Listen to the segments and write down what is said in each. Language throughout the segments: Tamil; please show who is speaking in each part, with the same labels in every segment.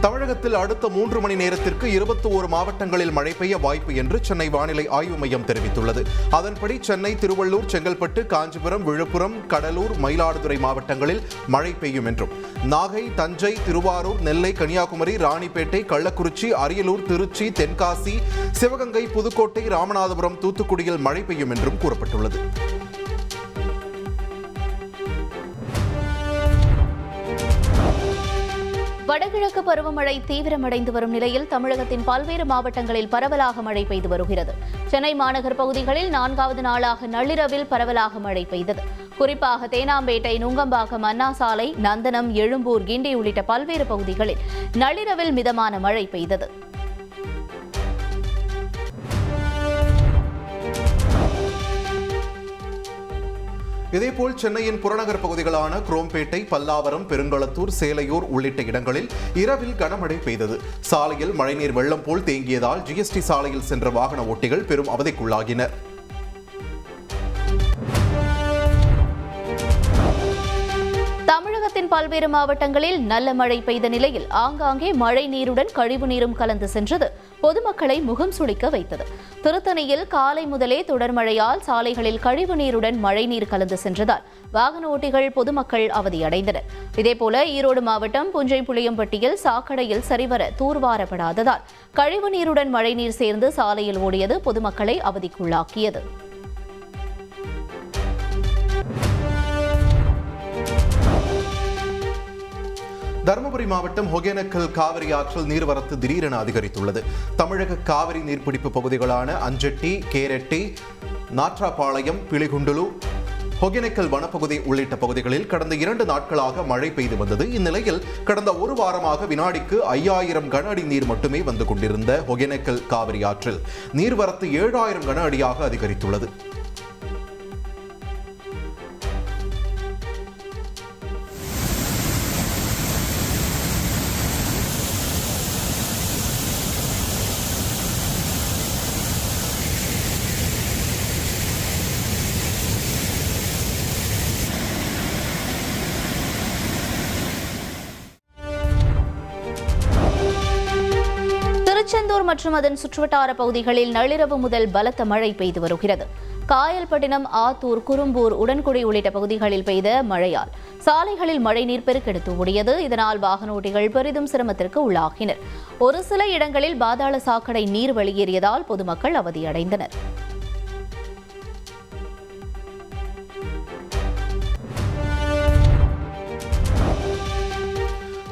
Speaker 1: தமிழகத்தில் அடுத்த 3 மணி நேரத்திற்கு 21 மாவட்டங்களில் மழை பெய்ய வாய்ப்பு என்று சென்னை வானிலை ஆய்வு மையம் தெரிவித்துள்ளது. அதன்படி சென்னை, திருவள்ளூர், செங்கல்பட்டு, காஞ்சிபுரம், விழுப்புரம், கடலூர், மயிலாடுதுறை மாவட்டங்களில் மழை பெய்யும் என்றும், நாகை, தஞ்சை, திருவாரூர், நெல்லை, கன்னியாகுமரி, ராணிப்பேட்டை, கள்ளக்குறிச்சி, அரியலூர், திருச்சி, தென்காசி, சிவகங்கை, புதுக்கோட்டை, ராமநாதபுரம், தூத்துக்குடியில் மழை பெய்யும் என்றும் கூறப்பட்டுள்ளது.
Speaker 2: வடகிழக்கு பருவமழை தீவிரமடைந்து வரும் நிலையில் தமிழகத்தின் பல்வேறு மாவட்டங்களில் பரவலாக மழை பெய்து வருகிறது. சென்னை மாநகர் பகுதிகளில் 4வது நாளாக நள்ளிரவில் பரவலாக மழை பெய்தது. குறிப்பாக தேனாம்பேட்டை, நுங்கம்பாக்கம், அண்ணா சாலை, நந்தனம், எழும்பூர், கிண்டி உள்ளிட்ட பல்வேறு பகுதிகளில் நள்ளிரவில் மிதமான மழை பெய்தது.
Speaker 1: இதேபோல் சென்னையின் புறநகர் பகுதிகளான குரோம்பேட்டை, பல்லாவரம், பெருங்களத்தூர், சேலையூர் உள்ளிட்ட இடங்களில் இரவில் கனமழை பெய்தது. சாலையில் மழைநீர் வெள்ளம் போல் தேங்கியதால் ஜிஎஸ்டி சாலையில் சென்ற வாகன ஓட்டிகள் பெரும் அவதிக்குள்ளாகினர்.
Speaker 2: தமிழகத்தின் பல்வேறு மாவட்டங்களில் நல்ல மழை பெய்த நிலையில் ஆங்காங்கே மழை நீருடன் கழிவு நீரும் கலந்து சென்றது பொதுமக்களை முகம் சுளிக்க வைத்தது. திருத்தணியில் காலை முதலே தொடர் மழையால் சாலைகளில் கழிவு நீருடன் மழைநீர் கலந்து சென்றதால் வாகன ஓட்டிகள், பொதுமக்கள் அவதியடைந்தனர். இதேபோல ஈரோடு மாவட்டம் புஞ்சை புளியம்பட்டியில் சாக்கடையில் சரிவர தூர்வாரப்படாததால் கழிவு நீருடன் மழைநீர் சேர்ந்து சாலையில் ஓடியது பொதுமக்களை அவதிக்குள்ளாக்கியது.
Speaker 1: தருமபுரி மாவட்டம் ஒகேனக்கல் காவிரி ஆற்றில் நீர்வரத்து திடீரென அதிகரித்துள்ளது. தமிழக காவிரி நீர்பிடிப்பு பகுதிகளான அஞ்சட்டி, கேரட்டி, நாற்றாபாளையம், பிலிகுண்டுலு, ஒகேனக்கல் வனப்பகுதி உள்ளிட்ட பகுதிகளில் கடந்த 2 நாட்களாக மழை பெய்து வந்தது. இந்நிலையில் கடந்த 1 வாரமாக வினாடிக்கு 5000 கன அடி நீர் மட்டுமே வந்து கொண்டிருந்த ஒகேனக்கல் காவிரி ஆற்றில் நீர்வரத்து 7000 கன அடியாக அதிகரித்துள்ளது.
Speaker 2: திருச்செந்தூர் மற்றும் அதன் சுற்றுவட்டார பகுதிகளில் நள்ளிரவு முதல் பலத்த மழை பெய்து வருகிறது. காயல்பட்டினம், ஆத்தூர், குறும்பூர், உடன்குடி உள்ளிட்ட பகுதிகளில் பெய்த மழையால் சாலைகளில் மழைநீர் பெருக்கெடுத்து ஓடியது. இதனால் வாகன ஓட்டிகள் பெரிதும் சிரமத்திற்கு உள்ளாகினர். ஒரு சில இடங்களில் பாதாள சாக்கடை நீர் வெளியேறியதால் பொதுமக்கள் அவதியடைந்தனர்.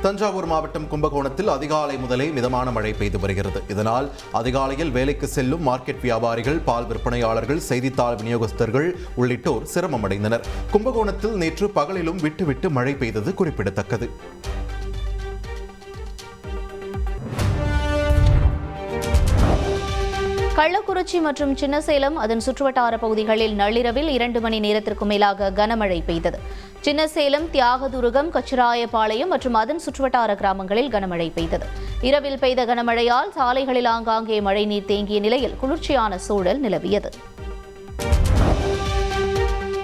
Speaker 1: தஞ்சாவூர் மாவட்டம் கும்பகோணத்தில் அதிகாலை முதலே மிதமான மழை பெய்து வருகிறது. இதனால் அதிகாலையில் வேலைக்கு செல்லும் மார்க்கெட் வியாபாரிகள், பால் விற்பனையாளர்கள், செய்தித்தாள் விநியோகஸ்தர்கள் உள்ளிட்டோர் சிரமமடைந்தனர். கும்பகோணத்தில் நேற்று பகலிலும் விட்டு மழை பெய்தது குறிப்பிடத்தக்கது.
Speaker 2: கள்ளக்குறிச்சி மற்றும் சின்னசேலம், அதன் சுற்றுவட்டார பகுதிகளில் நள்ளிரவில் 2 மணி நேரத்திற்கு மேலாக கனமழை பெய்தது. சின்னசேலம், தியாகதுருகம், கச்சிராயபாளையம் மற்றும் அதன் சுற்றுவட்டார கிராமங்களில் கனமழை பெய்தது. இரவில் பெய்த கனமழையால் சாலைகளில் ஆங்காங்கே மழைநீர் தேங்கிய நிலையில் குளிர்ச்சியான சூழல் நிலவியது.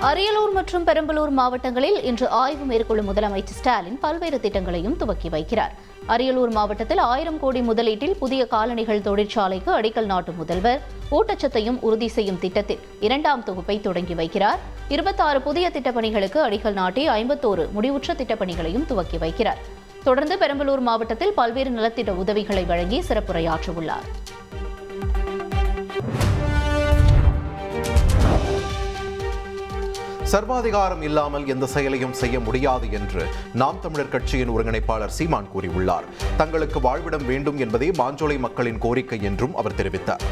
Speaker 2: அரியலூர் மற்றும் பெரம்பலூர் மாவட்டங்களில் இன்று ஆய்வு மேற்கொள்ளும் முதலமைச்சர் ஸ்டாலின் பல்வேறு திட்டங்களையும் துவக்கி வைக்கிறார். அரியலூர் மாவட்டத்தில் 1000 கோடி முதலீட்டில் புதிய காலணிகள் தொழிற்சாலைக்கு அடிக்கல் நாட்டும் முதல்வர் ஊட்டச்சத்தையும் உறுதி செய்யும் திட்டத்தில் 2ஆம் தொகுப்பை தொடங்கி வைக்கிறார். 26 புதிய திட்டப்பணிகளுக்கு அடிக்கல் நாட்டி 51 முடிவுற்ற திட்டப்பணிகளையும் துவக்கி வைக்கிறார். தொடர்ந்து பெரம்பலூர் மாவட்டத்தில் பல்வேறு நலத்திட்ட உதவிகளை வழங்கி சிறப்புரையாற்றவுள்ளார்.
Speaker 1: சர்வாதிகாரம் இல்லாமல் எந்த செயலையும் செய்ய முடியாது என்று நாம் தமிழர் கட்சியின் ஒருங்கிணைப்பாளர் சீமான் கூறியுள்ளார். தங்களுக்கு வாழ்விடம் வேண்டும் என்பதே மாஞ்சோலை மக்களின் கோரிக்கை என்றும் அவர் தெரிவித்தார்.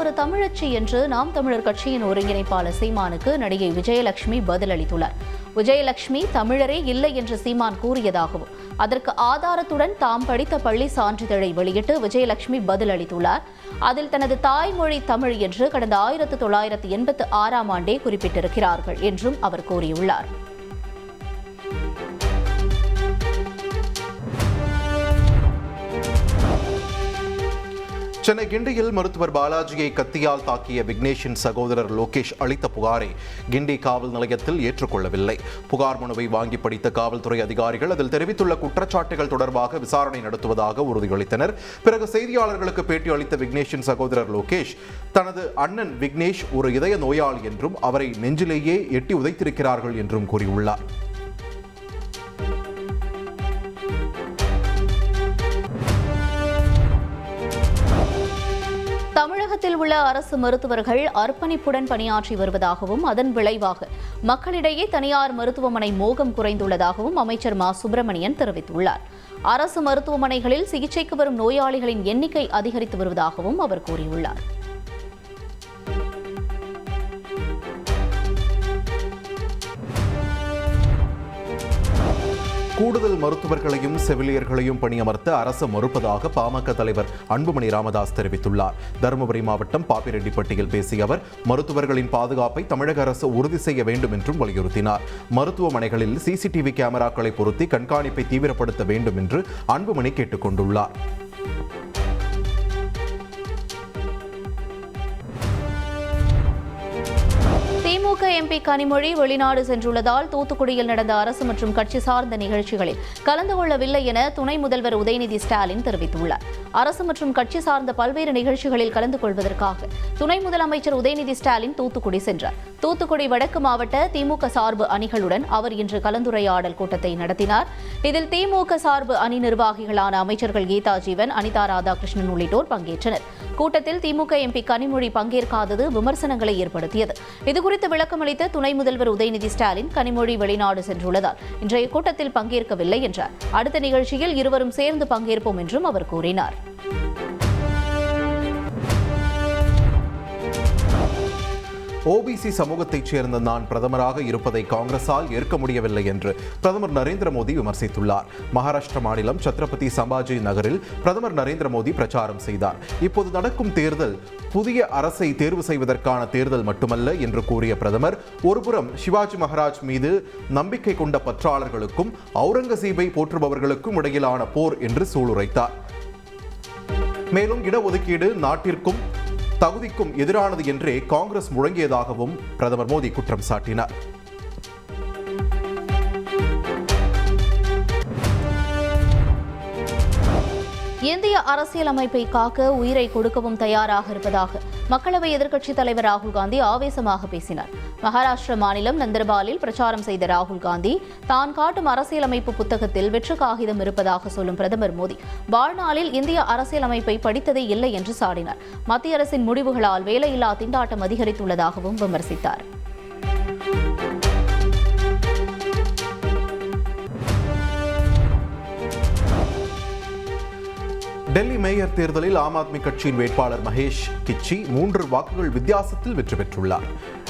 Speaker 2: ஒரு தமிழச்சி என்று நாம் தமிழர் கட்சியின் ஒருங்கிணைப்பாளர் சீமானுக்கு நடிகை விஜயலட்சுமி பதிலளித்துள்ளார். விஜயலட்சுமி தமிழரே இல்லை என்று சீமான் கூறியதாகவும், அதற்கு ஆதாரத்துடன் தாம் படித்த பள்ளி சான்றிதழை வெளியிட்டு விஜயலட்சுமி பதிலளித்துள்ளார். அதில் தனது தாய்மொழி தமிழ் என்று கடந்த 1986ஆம் ஆண்டே குறிப்பிட்டிருக்கிறார்கள் என்றும் அவர் கூறியுள்ளார்.
Speaker 1: சென்னை கிண்டியில் மருத்துவர் பாலாஜியை கத்தியால் தாக்கிய விக்னேஷின் சகோதரர் லோகேஷ் அளித்த புகாரை கிண்டி காவல் நிலையத்தில் ஏற்றுக்கொள்ளவில்லை. புகார் மனுவை வாங்கி படித்த காவல்துறை அதிகாரிகள் அதில் தெரிவித்துள்ள குற்றச்சாட்டுகள் தொடர்பாக விசாரணை நடத்துவதாக உறுதியளித்தனர். பிறகு செய்தியாளர்களுக்கு பேட்டி அளித்த விக்னேஷின் சகோதரர் லோகேஷ் தனது அண்ணன் விக்னேஷ் ஒரு இதய நோயாளி என்றும் அவரை நெஞ்சிலேயே எட்டி உதைத்திருக்கிறார்கள் என்றும் கூறியுள்ளார்.
Speaker 2: தமிழகத்தில் உள்ள அரசு மருத்துவர்கள் அர்ப்பணிப்புடன் பணியாற்றி வருவதாகவும் அதன் விளைவாக மக்களிடையே தனியார் மருத்துவமனை மோகம் குறைந்துள்ளதாகவும் அமைச்சர் மா சுப்பிரமணியன் தெரிவித்துள்ளார். அரசு மருத்துவமனைகளில் சிகிச்சைக்கு வரும் நோயாளிகளின் எண்ணிக்கை அதிகரித்து வருவதாகவும் அவர் கூறியுள்ளார்.
Speaker 1: கூடுதல் மருத்துவர்களையும் செவிலியர்களையும் பணியமர்த்த அரசு மறுப்பதாக பாமக தலைவர் அன்புமணி ராமதாஸ் தெரிவித்துள்ளார். தருமபுரி மாவட்டம் பாப்பிரெட்டிப்பட்டியில் பேசிய அவர் மருத்துவர்களின் பாதுகாப்பை தமிழக அரசு உறுதி செய்ய வேண்டும் என்றும் வலியுறுத்தினார். மருத்துவமனைகளில் சிசிடிவி கேமராக்களை பொருத்தி கண்காணிப்பை தீவிரப்படுத்த வேண்டும் என்று அன்புமணி கேட்டுக் கொண்டுள்ளார்.
Speaker 2: திமுக எம்பி கனிமொழி வெளிநாடு சென்றுள்ளதால் தூத்துக்குடியில் நடந்த அரசு மற்றும் கட்சி சார்ந்த நிகழ்ச்சிகளில் கலந்து கொள்ளவில்லை என துணை முதல்வர் உதயநிதி ஸ்டாலின் தெரிவித்துள்ளார். அரசு மற்றும் கட்சி சார்ந்த பல்வேறு நிகழ்ச்சிகளில் கலந்து கொள்வதற்காக துணை முதலமைச்சர் உதயநிதி ஸ்டாலின் தூத்துக்குடி சென்றார். தூத்துக்குடி வடக்கு மாவட்ட திமுக சார்பு அணிகளுடன் அவர் இன்று கலந்துரையாடல் கூட்டத்தை நடத்தினார். இதில் திமுக சார்பு அணி நிர்வாகிகளான அமைச்சர்கள் கீதா ஜீவன், அனிதா ராதாகிருஷ்ணன் உள்ளிட்டோர் பங்கேற்றனர். கூட்டத்தில் திமுக எம்பி கனிமொழி பங்கேற்காதது விமர்சனங்களை ஏற்படுத்தியது. இதுகுறித்து விளக்கமளித்த துணை முதல்வர் உதயநிதி ஸ்டாலின் கனிமொழி வெளிநாடு சென்றுள்ளதால் இன்றைய கூட்டத்தில் பங்கேற்கவில்லை என்றார். அடுத்த நிகழ்ச்சியில் இருவரும் சேர்ந்து பங்கேற்போம் என்றும் அவர் கூறினார்.
Speaker 1: ஓபிசி சமூகத்தைச் சேர்ந்த நான் பிரதமராக இருப்பதை காங்கிரஸால் ஏற்க முடியவில்லை என்று பிரதமர் நரேந்திர மோடி விமர்சித்துள்ளார். மகாராஷ்டிர மாநிலம் சத்ரபதி சம்பாஜி நகரில் பிரதமர் நரேந்திர மோடி பிரச்சாரம் செய்தார். இப்போது நடக்கும் தேர்தல் புதிய அரசை தேர்வு செய்வதற்கான தேர்தல் மட்டுமல்ல என்று கூறிய பிரதமர் ஒருபுறம் சிவாஜி மகாராஜ் மீது நம்பிக்கை கொண்ட பற்றாளர்களுக்கும் அவுரங்கசீபை போற்றுபவர்களுக்கும் இடையிலான போர் என்று சூளுரைத்தார். மேலும் இடஒதுக்கீடு நாட்டிற்கும் தகுதிக்கும் எதிரானது என்றே காங்கிரஸ் முழங்கியதாகவும் பிரதமர் மோடி குற்றம் சாட்டினார்.
Speaker 2: இந்திய அரசியலமைப்பை காக்க உயிரை கொடுக்கவும் தயாராக இருப்பதாக மக்களவை எதிர்க்கட்சித் தலைவர் ராகுல் காந்தி ஆவேசமாக பேசினார். மகாராஷ்டிர மாநிலம் நந்தர்பாலில் பிரச்சாரம் செய்த ராகுல் காந்தி தான் காட்டும் அரசியலமைப்பு புத்தகத்தில் வெற்று காகிதம் இருப்பதாக சொல்லும் பிரதமர் மோடி வாழ்நாளில் இந்திய அரசியலமைப்பை படித்ததே இல்லை என்று சாடினார். மத்திய அரசின் முடிவுகளால் வேலையில்லா திண்டாட்டம் அதிகரித்துள்ளதாகவும் விமர்சித்தார்.
Speaker 1: டெல்லி மேயர் தேர்தலில் ஆம் ஆத்மி கட்சியின் வேட்பாளர் மகேஷ் கிச்சி 3 வாக்குகள் வித்தியாசத்தில் வெற்றி பெற்றுள்ளார்.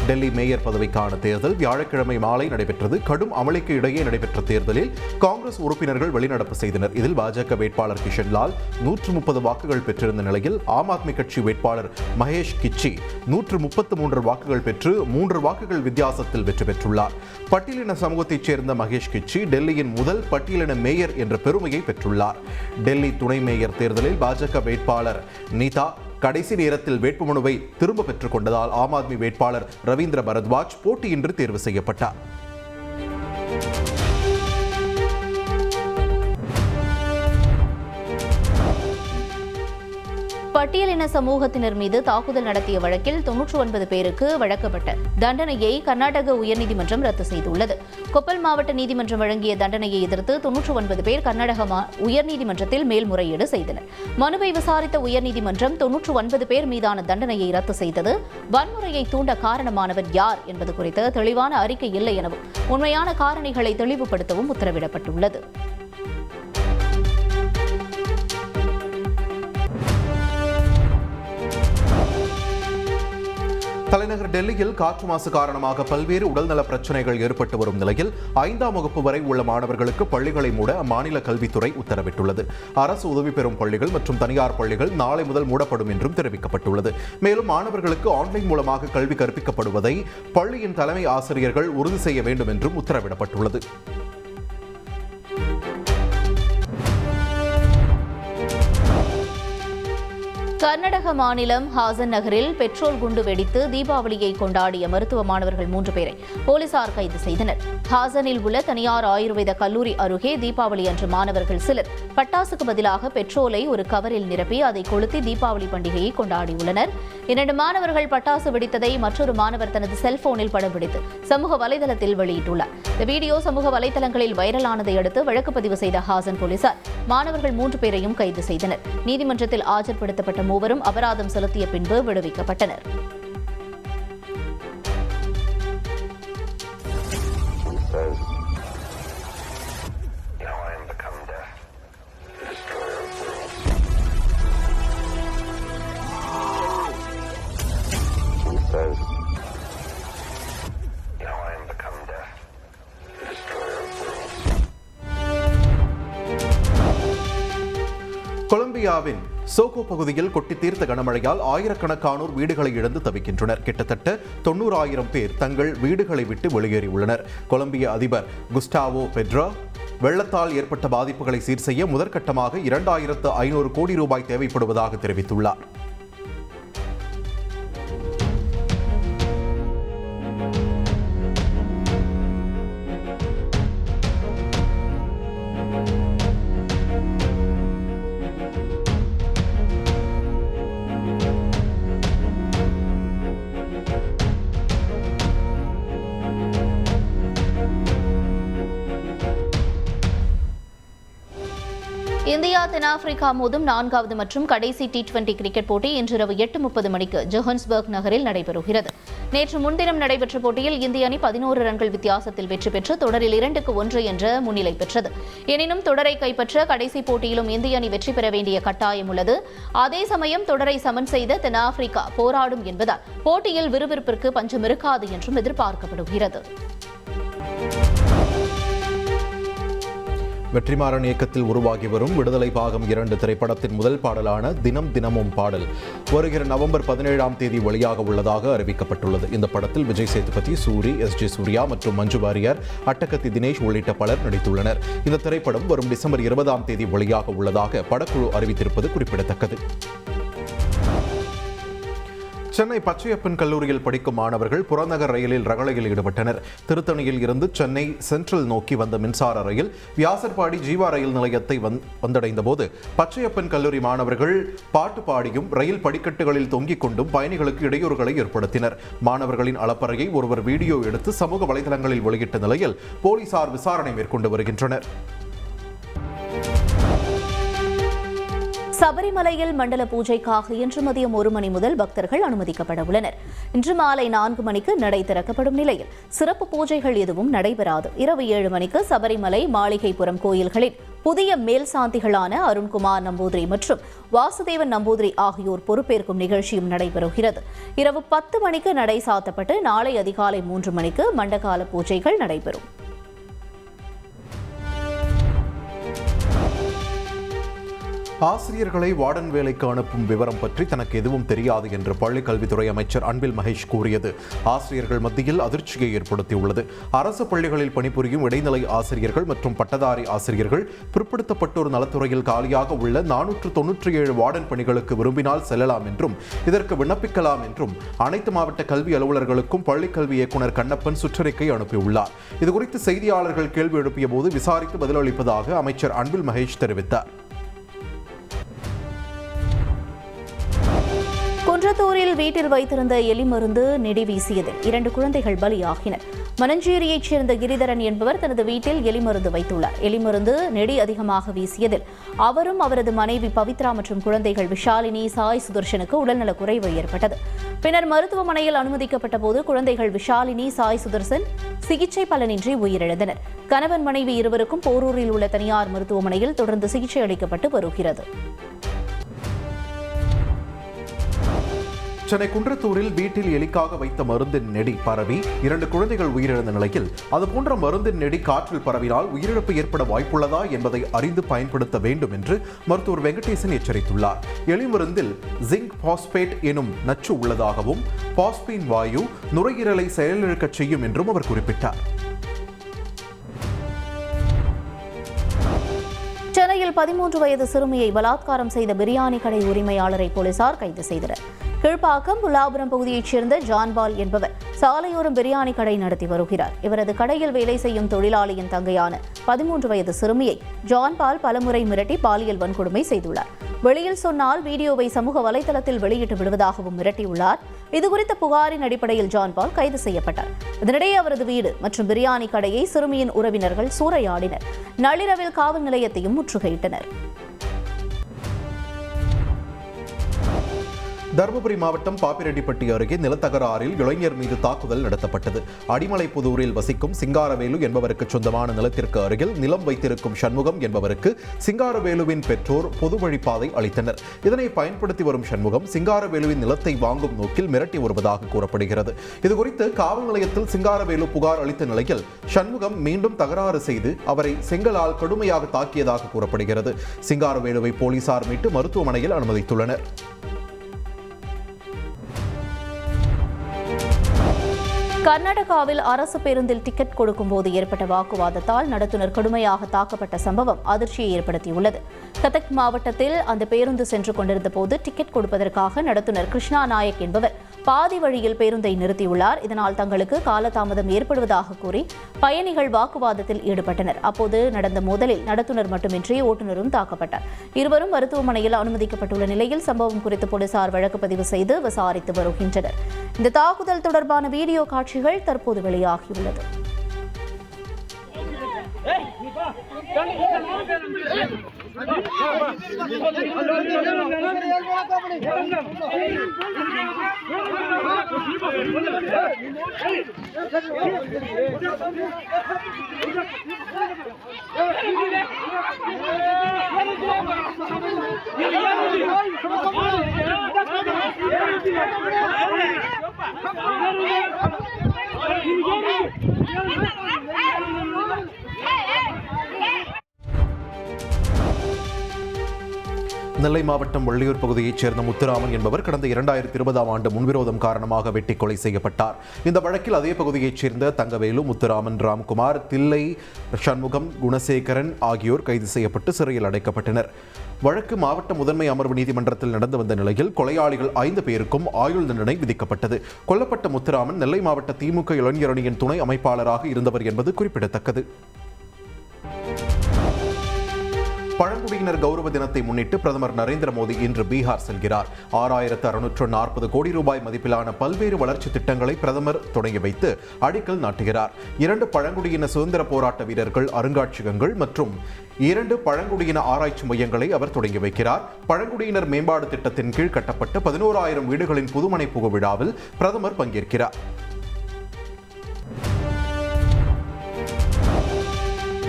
Speaker 1: டெல்லி மேயர் பதவிக்கான தேர்தல் வியாழக்கிழமை மாலை நடைபெற்றது. கடும் அமளிக்கு இடையே நடைபெற்ற தேர்தலில் காங்கிரஸ் உறுப்பினர்கள் வெளிநடப்பு செய்தனர். இதில் பாஜக வேட்பாளர் கிஷன்லால் 130 வாக்குகள் பெற்றிருந்த நிலையில் ஆம் ஆத்மி கட்சி வேட்பாளர் மகேஷ் கிச்சி 133 வாக்குகள் பெற்று 3 வாக்குகள் வித்தியாசத்தில் வெற்றி பெற்றுள்ளார். பட்டியலின சமூகத்தைச் சேர்ந்த மகேஷ் கிச்சி டெல்லியின் முதல் பட்டியலின மேயர் என்ற பெருமையை பெற்றுள்ளார். டெல்லி துணை மேயர் தேர்தலில் பாஜக வேட்பாளர் நீதா கடைசி நேரத்தில் வேட்புமனுவை திரும்ப பெற்றுக் கொண்டதால் ஆம் ஆத்மி வேட்பாளர் ரவீந்திர பரத்வாஜ் போட்டியின்றி தேர்வு செய்யப்பட்டார்.
Speaker 2: பட்டியலின சமூகத்தினர் மீது தாக்குதல் நடத்திய வழக்கில் 99 பேருக்கு வழங்கப்பட்ட தண்டனையை கர்நாடக உயர்நீதிமன்றம் ரத்து செய்துள்ளது. கொப்பல் மாவட்ட நீதிமன்றம் வழங்கிய தண்டனையை எதிர்த்து 99 பேர் கர்நாடக உயர்நீதிமன்றத்தில் மேல்முறையீடு செய்தனர். மனுவை விசாரித்த உயர்நீதிமன்றம் 99 பேர் மீதான தண்டனையை ரத்து செய்தது. வன்முறையை தூண்ட காரணமானவர் யார் என்பது குறித்து தெளிவான அறிக்கை இல்லை எனவும் உண்மையான காரணிகளை தெளிவுபடுத்தவும் உத்தரவிடப்பட்டுள்ளது.
Speaker 1: தலைநகர் டெல்லியில் காற்று மாசு காரணமாக பல்வேறு உடல்நல பிரச்சனைகள் ஏற்பட்டு வரும் நிலையில் 5ஆம் வகுப்பு வரை உள்ள மாணவர்களுக்கு பள்ளிகளை மூட அம்மாநில கல்வித்துறை உத்தரவிட்டுள்ளது. அரசு உதவி பெறும் பள்ளிகள் மற்றும் தனியார் பள்ளிகள் நாளை முதல் மூடப்படும் என்றும் தெரிவிக்கப்பட்டுள்ளது. மேலும் மாணவர்களுக்கு ஆன்லைன் மூலமாக கல்வி கற்பிக்கப்படுவதை பள்ளியின் தலைமை ஆசிரியர்கள் உறுதி செய்ய வேண்டும் என்றும் உத்தரவிடப்பட்டுள்ளது.
Speaker 2: கர்நாடக மாநிலம் ஹாசன் நகரில் பெட்ரோல் குண்டு வெடித்து தீபாவளியை கொண்டாடிய மருத்துவ மாணவர்கள் 3 பேரை போலீசார் கைது செய்தனர். ஹாசனில் உள்ள தனியார் ஆயுர்வேத கல்லூரி அருகே தீபாவளி அன்று மாணவர்கள் சிலர் பட்டாசுக்கு பதிலாக பெட்ரோலை ஒரு கவரில் நிரப்பி அதை கொளுத்தி தீபாவளி பண்டிகையை கொண்டாடியுள்ளனர். 2 மாணவர்கள் பட்டாசு வெடித்ததை மற்றொரு மாணவர் தனது செல்போனில் படம் பிடித்து சமூக வலைதளத்தில் வெளியிட்டுள்ளார். இந்த வீடியோ சமூக வலைதளங்களில் வைரலானதை அடுத்து வழக்கு பதிவு செய்த ஹாசன் போலீசார் மாணவர்கள் 3 பேரையும் கைது செய்தனர். நீதிமன்றத்தில் ஆஜர்படுத்தப்பட்ட மூவரும் அபராதம் செலுத்திய பின்பு விடுவிக்கப்பட்டனர்.
Speaker 1: கொலம்பியாவின் சோகோ பகுதியில் கொட்டி தீர்த்த கனமழையால் ஆயிரக்கணக்கானோர் வீடுகளை இழந்து தவிக்கின்றனர். கிட்டத்தட்ட 90,000 பேர் தங்கள் வீடுகளை விட்டு வெளியேறியுள்ளனர். கொலம்பிய அதிபர் குஸ்டாவோ பெட்ரோ வெள்ளத்தால் ஏற்பட்ட பாதிப்புகளை சீர் செய்ய முதற்கட்டமாக 2,500 கோடி ரூபாய் தேவைப்படுவதாக தெரிவித்துள்ளார்.
Speaker 2: இந்தியா தென்னாப்பிரிக்கா மோதும் 4வது மற்றும் கடைசி T20 கிரிக்கெட் போட்டி இன்றிரவு 8:30 மணிக்கு ஜோஹன்ஸ்பர்க் நகரில் நடைபெறுகிறது. நேற்று முன்தினம் நடைபெற்ற போட்டியில் இந்திய அணி 11 ரன்கள் வித்தியாசத்தில் வெற்றி பெற்று தொடரில் 2-1 என்ற முன்னிலை பெற்றது. எனினும் தொடரை கைப்பற்ற கடைசி போட்டியிலும் இந்திய அணி வெற்றி பெற வேண்டிய கட்டாயம் உள்ளது. அதே சமயம் தொடரை சமன் செய்த தென்னாப்பிரிக்கா போராடும் என்பதால் போட்டியில் விறுவிறுப்பிற்கு பஞ்சம் இருக்காது என்றும் எதிர்பார்க்கப்படுகிறது.
Speaker 1: வெற்றிமாறன் இயக்கத்தில் உருவாகி வரும் விடுதலை பாகம் 2 திரைப்படத்தின் முதல் பாடலான தினம் தினமும் பாடல் வருகிற நவம்பர் 17ஆம் தேதி வெளியாக உள்ளதாக அறிவிக்கப்பட்டுள்ளது. இந்த படத்தில் விஜய் சேதுபதி, சூரி, SJ சூர்யா மற்றும் மஞ்சு வாரியர், அட்டகத்தி தினேஷ் உள்ளிட்ட பலர் நடித்துள்ளனர். இந்த திரைப்படம் வரும் டிசம்பர் 20ஆம் தேதி வெளியாக உள்ளதாக படக்குழு அறிவித்திருப்பது குறிப்பிடத்தக்கது. சென்னை பச்சையப்பன் கல்லூரியில் படிக்கும் மாணவர்கள் புறநகர் ரயிலில் ரகளையில் ஈடுபட்டனர். திருத்தணியில் இருந்து சென்னை சென்ட்ரல் நோக்கி வந்த மின்சார ரயில் வியாசர்பாடி ஜீவா ரயில் நிலையத்தை வந்தடைந்த போது பச்சையப்பன் கல்லூரி மாணவர்கள் பாட்டு பாடியும் ரயில் படிக்கட்டுகளில் தொங்கிக் கொண்டும் பயணிகளுக்கு இடையூறுகளை ஏற்படுத்தினர். மாணவர்களின் அலப்பறையை ஒருவர் வீடியோ எடுத்து சமூக வலைதளங்களில் வெளியிட்ட நிலையில் போலீசார் விசாரணை மேற்கொண்டு வருகின்றனர்.
Speaker 2: சபரிமலையில் மண்டல பூஜைக்காக இன்று மதியம் 1 மணி முதல் பக்தர்கள் அனுமதிக்கப்பட உள்ளனர். இன்று மாலை 4 மணிக்கு நடை திறக்கப்படும் நிலையில் சிறப்பு பூஜைகள் எதுவும் நடைபெறாது. இரவு 7 மணிக்கு சபரிமலை மாளிகைப்புறம் கோயில்களின் புதிய மேல் சாந்திகளான அருண்குமார் நம்பூதிரி மற்றும் வாசுதேவன் நம்பூதிரி ஆகியோர் பொறுப்பேற்கும் நிகழ்ச்சியும் நடைபெறுகிறது. இரவு 10 மணிக்கு நடை சாத்தப்பட்டு நாளை அதிகாலை 3 மணிக்கு மண்டகால பூஜைகள் நடைபெறும்.
Speaker 1: ஆசிரியர்களை வார்டன் வேலைக்கு அனுப்பும் விவரம் பற்றி தனக்கு எதுவும் தெரியாது என்று பள்ளிக் கல்வித்துறை அமைச்சர் அன்பில் மகேஷ் கூறியது ஆசிரியர்கள் மத்தியில் அதிர்ச்சியை ஏற்படுத்தியுள்ளது. அரசு பள்ளிகளில் பணிபுரியும் இடைநிலை ஆசிரியர்கள் மற்றும் பட்டதாரி ஆசிரியர்கள் பிற்படுத்தப்பட்டோர் நலத்துறையில் காலியாக உள்ள 497 வார்டன் பணிகளுக்கு விரும்பினால் செல்லலாம் என்றும் இதற்கு விண்ணப்பிக்கலாம் என்றும் அனைத்து மாவட்ட கல்வி அலுவலர்களுக்கும் பள்ளிக் கல்வி இயக்குநர் கண்ணப்பன் சுற்றறிக்கை அனுப்பியுள்ளார். இதுகுறித்து செய்தியாளர்கள் கேள்வி எழுப்பிய போது விசாரித்து பதிலளிப்பதாக அமைச்சர் அன்பில் மகேஷ் தெரிவித்தார்.
Speaker 2: குன்றத்தூரில் வீட்டில் வைத்திருந்த எலி மருந்து நெடி வீசியதில் 2 குழந்தைகள் பலியாகினர். மணஞ்சேரியைச் சேர்ந்த கிரிதரன் என்பவர் தனது வீட்டில் எலி மருந்து வைத்துள்ளார். எலி மருந்து நெடி அதிகமாக வீசியதில் அவரும் அவரது மனைவி பவித்ரா மற்றும் குழந்தைகள் விஷாலினி, சாய் சுதர்ஷனுக்கு உடல்நலக் குறைவு ஏற்பட்டது. பின்னர் மருத்துவமனையில் அனுமதிக்கப்பட்ட போது குழந்தைகள் விஷாலினி, சாய் சுதர்சன் சிகிச்சை பலனின்றி உயிரிழந்தனர். கணவன் மனைவி இருவருக்கும் போரூரில் உள்ள தனியார் மருத்துவமனையில் தொடர்ந்து சிகிச்சை அளிக்கப்பட்டு வருகிறது.
Speaker 1: சென்னை குன்றத்தூரில் வீட்டில் எலிக்காக வைத்த மருந்தின் நெடி பரவி 2 குழந்தைகள் உயிரிழந்த நிலையில் அதுபோன்ற மருந்தின் நெடி காற்றில் பரவினால் உயிரிழப்பு ஏற்பட வாய்ப்புள்ளதா என்பதை அறிந்து பயன்படுத்த வேண்டும் என்று மருத்துவர் வெங்கடேசன் எச்சரித்துள்ளார். எலி மருந்தில் ஜிங்க் பாஸ்பேட் எனும் நச்சு உள்ளதாகவும் பாஸ்பீன் வாயு நுரையீரலை செயலிழக்கச் செய்யும் என்றும் அவர் குறிப்பிட்டார்.
Speaker 2: சென்னையில் சென்னையில் 13 வயது சிறுமியை பலாத்காரம் செய்த பிரியாணி கடை உரிமையாளரை போலீசார் கைது செய்தனர். கீழ்ப்பாக்கம் புல்லாபுரம் பகுதியைச் சேர்ந்த ஜான்பால் என்பவர் சாலையோரம் பிரியாணி கடை நடத்தி வருகிறார். இவரது கடையில் வேலை செய்யும் தொழிலாளியின் தங்கையான 13 வயது சிறுமியை ஜான்பால் பலமுறை மிரட்டி பாலியல் வன்கொடுமை செய்துள்ளார். வெளியில் சொன்னால் வீடியோவை சமூக வலைதளத்தில் வெளியிட்டு விடுவதாகவும் மிரட்டியுள்ளார். இதுகுறித்த புகாரின் அடிப்படையில் ஜான்பால் கைது செய்யப்பட்டார். இதனிடையே அவரது வீடு மற்றும் பிரியாணி கடையை சிறுமியின் உறவினர்கள் சூறையாடினர். நள்ளிரவில் காவல் நிலையத்தையும் முற்றுகையிட்டனர்.
Speaker 1: தருமபுரி மாவட்டம் பாப்பிரெட்டிப்பட்டி அருகே நிலத்தகராறில் இளைஞர் மீது தாக்குதல் நடத்தப்பட்டது. அடிமலைப்புதூரில் வசிக்கும் சிங்காரவேலு என்பவருக்கு சொந்தமான நிலத்திற்கு அருகில் நிலம் வைத்திருக்கும் சண்முகம் என்பவருக்கு சிங்காரவேலுவின் பெற்றோர் பொது வழிப்பாதை அளித்தனர். இதனை பயன்படுத்தி வரும் சண்முகம் சிங்காரவேலுவின் நிலத்தை வாங்கும் நோக்கில் மிரட்டி வருவதாக கூறப்படுகிறது. இதுகுறித்து காவல் நிலையத்தில் சிங்காரவேலு புகார் அளித்த நிலையில் சண்முகம் மீண்டும் தகராறு செய்து அவரை செங்கலால் கடுமையாக தாக்கியதாக கூறப்படுகிறது. சிங்காரவேலுவை போலீசார் மீட்டு மருத்துவமனையில் அனுமதித்துள்ளனர்.
Speaker 2: கர்நாடகாவில் அரசு பேருந்தில் டிக்கெட் கொடுக்கும் போது ஏற்பட்ட வாக்குவாதத்தால் நடத்துனர் கடுமையாக தாக்கப்பட்ட சம்பவம் அதிர்ச்சியை ஏற்படுத்தியுள்ளது. கதக் மாவட்டத்தில் அந்த பேருந்து சென்று கொண்டிருந்த போது டிக்கெட் கொடுப்பதற்காக நடத்துனர் கிருஷ்ணா நாயக் என்பவர் பாதி வழியில் பேருந்தை நிறுத்தியுள்ளார். இதனால் தங்களுக்கு காலதாமதம் ஏற்படுவதாக கூறி பயணிகள் வாக்குவாதத்தில் ஈடுபட்டனர். அப்போது நடந்த மோதலில் நடத்துனர் மட்டுமின்றி ஓட்டுநரும் தாக்கப்பட்டார். இருவரும் மருத்துவமனையில் அனுமதிக்கப்பட்டுள்ள நிலையில் சம்பவம் குறித்து போலீசார் வழக்கு பதிவு செய்து விசாரித்து வருகின்றனர். இந்த தாக்குதல் தொடர்பான வீடியோ காட்சிகள் தற்போது வெளியாகியுள்ளது.
Speaker 1: நெல்லை மாவட்டம் வள்ளியூர் பகுதியைச் சேர்ந்த முத்துராமன் என்பவர் கடந்த 2020ஆம் ஆண்டு முன்விரோதம் காரணமாக வெட்டி கொலை செய்யப்பட்டார். இந்த வழக்கில் அதே பகுதியைச் சேர்ந்த தங்கவேலு, முத்துராமன், ராம்குமார், தில்லை, சண்முகம், குணசேகரன் ஆகியோர் கைது செய்யப்பட்டு சிறையில் அடைக்கப்பட்டனர். வழக்கு மாவட்ட முதன்மை அமர்வு நீதிமன்றத்தில் நடந்து வந்த நிலையில் கொலையாளிகள் 5 பேருக்கும் ஆயுள் தண்டனை விதிக்கப்பட்டது. கொல்லப்பட்ட முத்துராமன் நெல்லை மாவட்ட திமுக இளைஞரணியின் துணை அமைப்பாளராக இருந்தவர் என்பது குறிப்பிடத்தக்கது. பழங்குடியினர் கௌரவ தினத்தை முன்னிட்டு பிரதமர் நரேந்திர மோடி இன்று பீகார் செல்கிறார். 6640 கோடி ரூபாய் மதிப்பிலான பல்வேறு வளர்ச்சி திட்டங்களை பிரதமர் தொடங்கி வைத்து அடிக்கல் நாட்டுகிறார். 2 பழங்குடியின சுதந்திர போராட்ட வீரர்கள் அருங்காட்சியகங்கள் மற்றும் 2 பழங்குடியின ஆராய்ச்சி மையங்களை அவர் தொடங்கி வைக்கிறார். பழங்குடியினர் மேம்பாடு திட்டத்தின் கீழ் கட்டப்பட்ட 11,000 வீடுகளின் புதுமனை புகு விழாவில் பிரதமர் பங்கேற்கிறார்.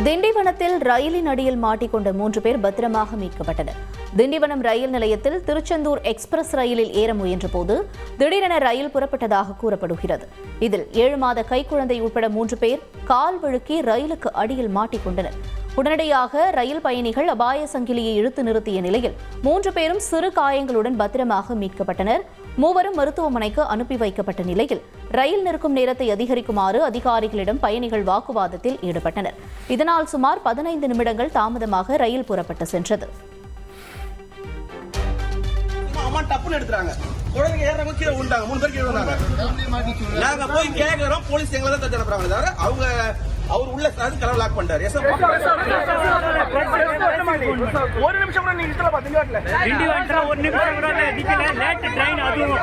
Speaker 2: திண்டிவனத்தில் ரயிலின் அடியில் மாட்டிக்கொண்ட 3 பேர் பத்திரமாக மீட்கப்பட்டனர். திண்டிவனம் ரயில் நிலையத்தில் திருச்செந்தூர் எக்ஸ்பிரஸ் ரயிலில் ஏற முயன்ற போது திடீரென ரயில் புறப்பட்டதாக கூறப்படுகிறது. இதில் 7 மாத கைக்குழந்தை உட்பட 3 பேர் கால் வழுக்கி ரயிலுக்கு அடியில் மாட்டிக்கொண்டனர். உடனடியாக ரயில் பயணிகள் அபாய சங்கிலியை இழுத்து நிறுத்திய நிலையில் 3 பேரும் சிறு காயங்களுடன் பத்திரமாக மீட்கப்பட்டனர். 3 மருத்துவமனைக்கு அனுப்பி வைக்கப்பட்ட நிலையில் ரயில் நிற்கும் நேரத்தை அதிகரிக்குமாறு அதிகாரிகளிடம் பயணிகள் வாக்குவாதத்தில் ஈடுபட்டனர். இதனால் சுமார் 15 நிமிடங்கள் தாமதமாக ரயில் புறப்பட்டு சென்றது.
Speaker 3: அவர் உள்ள கதவு லாக் பண்ணிட்டாரு. ஒரு நிமிஷம் கூட நீங்க பாத்தீங்களா? ஒரு நிமிஷம் கூட நிக்கல. லேட் ட்ரெயின் அதுவும்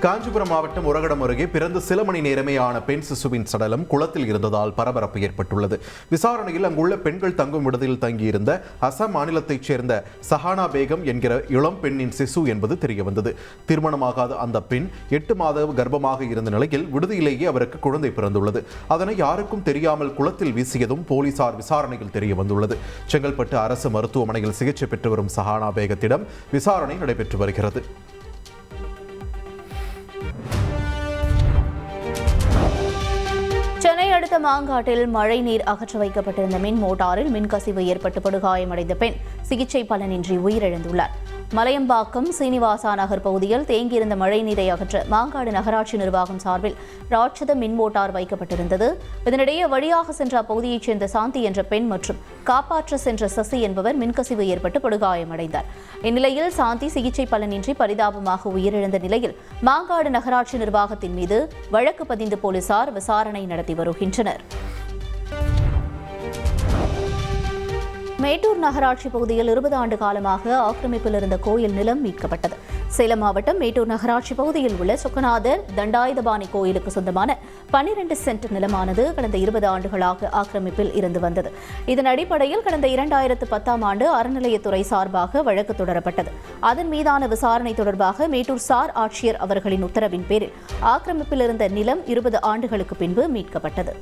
Speaker 1: காஞ்சிபுரம் மாவட்டம் உரகடம் அருகே பிறந்து சில மணி நேரமே ஆன பெண் சிசுவின் சடலம் குளத்தில் இருந்ததால் பரபரப்பு ஏற்பட்டுள்ளது. விசாரணையில் அங்குள்ள பெண்கள் தங்கும் விடுதியில் தங்கியிருந்த அசாம் மாநிலத்தைச் சேர்ந்த சஹானா பேகம் என்கிற இளம் பெண்ணின் சிசு என்பது தெரியவந்தது. திருமணமாகாத அந்த பெண் 8 மாத கர்ப்பமாக இருந்த நிலையில் விடுதியிலேயே அவருக்கு குழந்தை பிறந்துள்ளது. அதனை யாருக்கும் தெரியாமல் குளத்தில் வீசியதும் போலீசார் விசாரணையில் தெரிய வந்துள்ளது. செங்கல்பட்டு அரசு மருத்துவமனையில் சிகிச்சை பெற்று வரும் சஹானா பேகத்திடம் விசாரணை நடைபெற்று வருகிறது.
Speaker 2: சென்னை அடுத்த மாங்காட்டில் மழை நீர் அகற்ற வைக்கப்பட்டிருந்த மின் மோட்டாரில் மின்கசிவு ஏற்பட்டு படுகாயமடைந்த பெண் சிகிச்சை பலனின்றி உயிரிழந்துள்ளார். மலையம்பாக்கம் சீனிவாசா நகர் பகுதியில் தேங்கியிருந்த மழைநீரை அகற்ற மாங்காடு நகராட்சி நிர்வாகம் சார்பில் ராட்சத மின் மோட்டார் வைக்கப்பட்டிருந்தது. இதனிடையே வழியாக சென்ற அப்பகுதியைச் சேர்ந்த சாந்தி என்ற பெண் மற்றும் காப்பாற்ற சென்ற சசி என்பவர் மின்கசிவு ஏற்பட்டு படுகாயமடைந்தார். இந்நிலையில் சாந்தி சிகிச்சை பலனின்றி பரிதாபமாக உயிரிழந்த நிலையில் மாங்காடு நகராட்சி நிர்வாகத்தின் மீது வழக்கு பதிந்து போலீசார் விசாரணை நடத்தி வருகின்றனர். மேட்டூர் நகராட்சி பகுதியில் 20 ஆண்டு காலமாக ஆக்கிரமிப்பில் இருந்த கோயில் நிலம் மீட்கப்பட்டது. சேலம் மாவட்டம் மேட்டூர் நகராட்சி பகுதியில் உள்ள சொக்கநாதர் தண்டாயுதபாணி கோயிலுக்கு சொந்தமான 12 சென்ட் நிலமானது கடந்த 20 ஆண்டுகளாக ஆக்கிரமிப்பில் இருந்து வந்தது. இதன் அடிப்படையில் கடந்த 2010ஆம் ஆண்டு அறநிலையத்துறை சார்பாக வழக்கு தொடரப்பட்டது. அதன் மீதான விசாரணை தொடர்பாக மேட்டூர் சார் ஆட்சியர் அவர்களின் உத்தரவின் பேரில் ஆக்கிரமிப்பில் இருந்த நிலம் 20 ஆண்டுகளுக்கு பின்பு மீட்கப்பட்டது.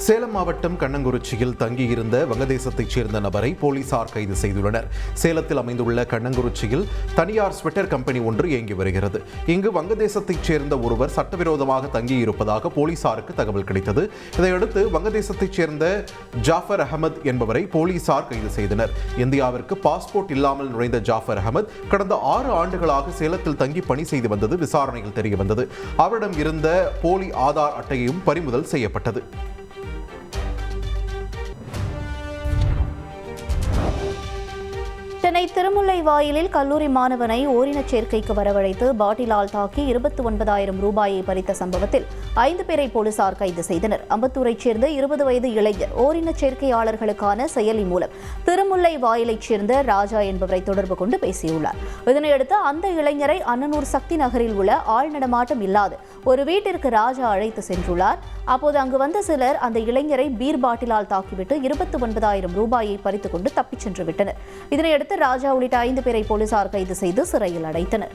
Speaker 1: சேலம் மாவட்டம் கண்ணங்குறிச்சியில் தங்கியிருந்த வங்கதேசத்தைச் சேர்ந்த நபரை போலீசார் கைது செய்துள்ளனர். சேலத்தில் அமைந்துள்ள கண்ணங்குறிச்சியில் தனியார் ஸ்வெட்டர் கம்பெனி ஒன்று இயங்கி வருகிறது. இங்கு வங்கதேசத்தைச் சேர்ந்த ஒருவர் சட்டவிரோதமாக தங்கியிருப்பதாக போலீசாருக்கு தகவல் கிடைத்தது. இதையடுத்து வங்கதேசத்தைச் சேர்ந்த ஜாஃபர் அகமது என்பவரை போலீசார் கைது செய்தனர். இந்தியாவிற்கு பாஸ்போர்ட் இல்லாமல் நுழைந்த ஜாஃபர் அகமது கடந்த 6 ஆண்டுகளாக சேலத்தில் தங்கி பணி செய்து வந்தது விசாரணையில் தெரியவந்தது. அவரிடம் இருந்த போலி ஆதார் அட்டையையும் பறிமுதல் செய்யப்பட்டது.
Speaker 2: சென்னை திருமுல்லைவாயலில் கல்லூரி மாணவனை ஓரினச் சேர்க்கைக்கு வரவழைத்து பாட்டிலால் தாக்கி 29,000 ரூபாயை பறித்த சம்பவத்தில் 5 பேரை போலீசார் கைது செய்தனர். அம்பத்தூரைச் சேர்ந்த 20 வயது இளைஞர் ஓரினச் சேர்க்கையாளர்களுக்கான செயலி மூலம் திருமுல்லைவாயலைச் சேர்ந்த ராஜா என்பவரை தொடர்பு கொண்டு பேசியுள்ளார். இதனையடுத்து அந்த இளைஞரை அன்னனூர் சக்தி நகரில் உள்ள ஆள் நடமாட்டம் இல்லாத ஒரு வீட்டிற்கு ராஜா அழைத்து சென்றுள்ளார். அப்போது அங்கு வந்த சிலர் அந்த இளைஞரை பீர் பாட்டிலால் தாக்கிவிட்டு 29,000 ரூபாயை பறித்துக் கொண்டு தப்பிச் சென்று விட்டனர். இதனையடுத்து ராஜா உள்ளிட்ட 5 பேரை போலீசார் கைது செய்து சிறையில் அடைத்தனர்.